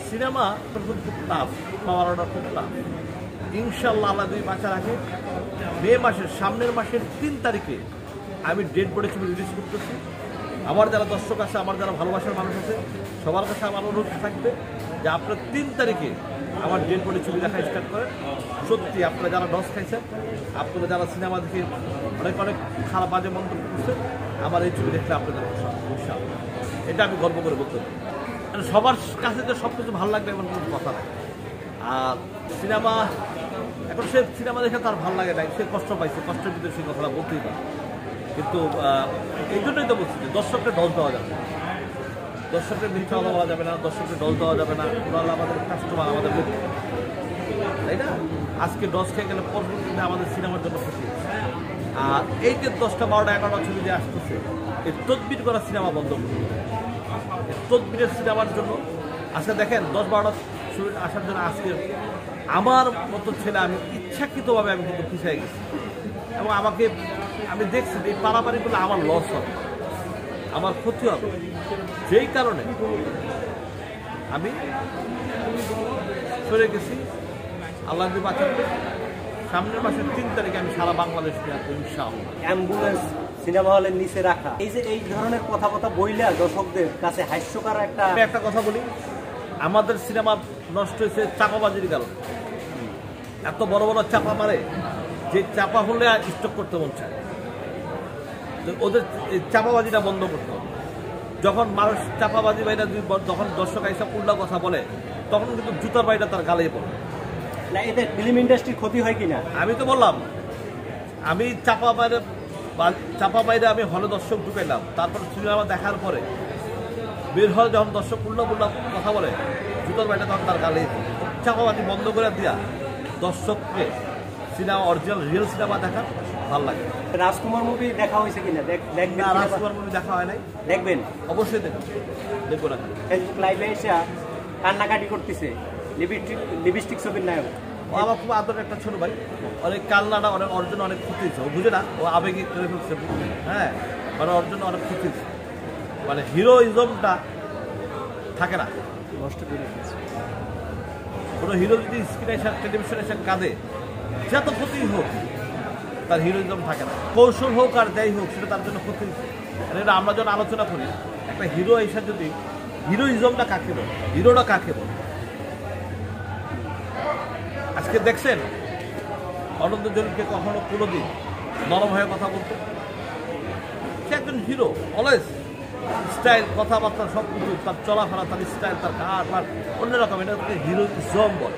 Cinema খুব tough, পাওয়াটা খুব টাফ। ইনশাল্লাহ আল্লাহ যদি বাঁচা রাখে, মে মাসের সামনের মাসের 3 তারিখে আমি ডেড বডি ছবি রিলিজ করতেছি। আমার যারা দর্শক আছে, আমার যারা ভালোবাসার মানুষ আছে, সবার কাছে আমার অনুরোধ থাকবে যে আপনারা 3 তারিখে আমার ডেড বডি ছবি দেখা স্টার্ট করেন। সত্যি আপনারা যারা ডস খাইছেন, আপনারা যারা সিনেমা দেখে অনেক অনেক খারাপ বাজে মন্তব্য করছেন, আমার এই ছবি দেখলে আপনাদের ইনশাআল্লাহ এটা আমি গর্ব করে বলতে পারি। সবার কাছে তো সব কিছু ভালো লাগবে এমন কোনো কথা নাই। আর সিনেমা এখন সে সিনেমা দেখে তার ভালো লাগে নাই, সে কষ্ট পাইছে, কষ্টের ভিতরে সেই কথাটা বলতেই পারে। কিন্তু এই জন্যই তো বলছি যে দর্শককে ডস দেওয়া যাবে না, দর্শককে মিথ্যা কথা বলা যাবে না, দর্শককে ডস দেওয়া যাবে না। ওরা আমাদের কাস্টমার, আমাদের লোক, তাই না? আজকে ডস খেয়ে গেলে পরবর্তীতে আমাদের সিনেমার জন্য ক্ষতি। আর এই যে 10টা 12টা 11টা ছবি যে আসতেছে, এই তদবির করা সিনেমা বন্ধ করবে। তদবিরের সিনেমার জন্য আজকে দেখেন 10-12টা ছবি আসার জন্য আজকে আমার মতো ছেলে আমি ইচ্ছাকৃতভাবে আমি কিন্তু পিছিয়ে গেছি। এবং আমাকে আমি দেখছি যে এই পারাপারি করলে আমার লস হবে, আমার ক্ষতি হবে। যেই কারণে আমি সরে গেছি। আল্লাহ যদি বাঁচাবে, সামনের মাসের 3 তারিখে আমি সারা বাংলাদেশ ইনশাআল্লাহ অ্যাম্বুলেন্স সিনেমা হলের নিচে রাখা, এই যে এই ধরনের কথা বইলা দর্শকদের কাছে হাস্যকর একটা কথা বলি, আমাদের সিনেমা নষ্ট হয়েছে চাপাবাজির কারণে। এত বড় বড় চাপা মারে, যে চাপা হলে স্টপ করতে মন চায়। ওদের চাপাবাজিটা বন্ধ করতে হবে। যখন মানুষ চাপাবাজি বাইরা যখন দর্শক আইসা উল্টা কথা বলে, তখন কিন্তু জুতার বাইটা তার গালেই পড়ে না। এতে ফিল্ম ইন্ডাস্ট্রির ক্ষতি হয় কিনা? আমি তো বললাম, আমি চাপা বাইরে আমি হলে দর্শক ঢুকাইলাম, তারপর সিনেমা দেখার পরে বের হলে যখন দর্শক উল্টা কথা বলে, জুতার বাইটা তখন তার গালেই পড়ে। চাপাবাজি বন্ধ করে দিয়া দর্শককে সিনেমা অরিজিনাল রিয়েল সিনেমা দেখা ভালো লাগে। রাজকুমার মুভি দেখা হয়েছে কিনা? দেখবেন? রাজকুমার মুভি দেখা হয় নাই, দেখবেন? অবশ্যই দেখবো না। ফেসবুক লাইভে এসে কান্নাকাটি করতেছে লিপস্টিক ছবির নায়ক। ও আমার খুব আদরের একটা ছোট ভাই, অনেক কান্নাটা অনেক অর্জন অনেক ক্ষতি হয়েছে। ও বুঝে না, ও আবেগে করে ফেলছে। হ্যাঁ, মানে অর্জন অনেক ক্ষতি হয়েছে, মানে হিরোইজমটা থাকে না, নষ্ট করে ফেলছে। কোনো হিরো যদি স্ক্রিনে এসে টেলিভিশনে এসে কাঁদে, যত ক্ষতি হোক তার হিরোইজম থাকে না। কৌশল হোক আর যাই হোক, সেটা তার জন্য ক্ষতি হচ্ছে। এটা আমরা যখন আলোচনা করি, একটা হিরো এসে যদি হিরোইজমটা কাকে বল, হিরোটা কাকে বল। আজকে দেখছেন অনন্ত জলিলকে কখনো কোনোদিন নরম হয়ে কথা বলতো? সে একজন হিরো, অলওয়েজ স্টাইল, কথাবার্তা সব কিছু, তার চলাফেরা, তার স্টাইল, তার ঘাট অন্যরকম। এটা হিরোইজম বলে।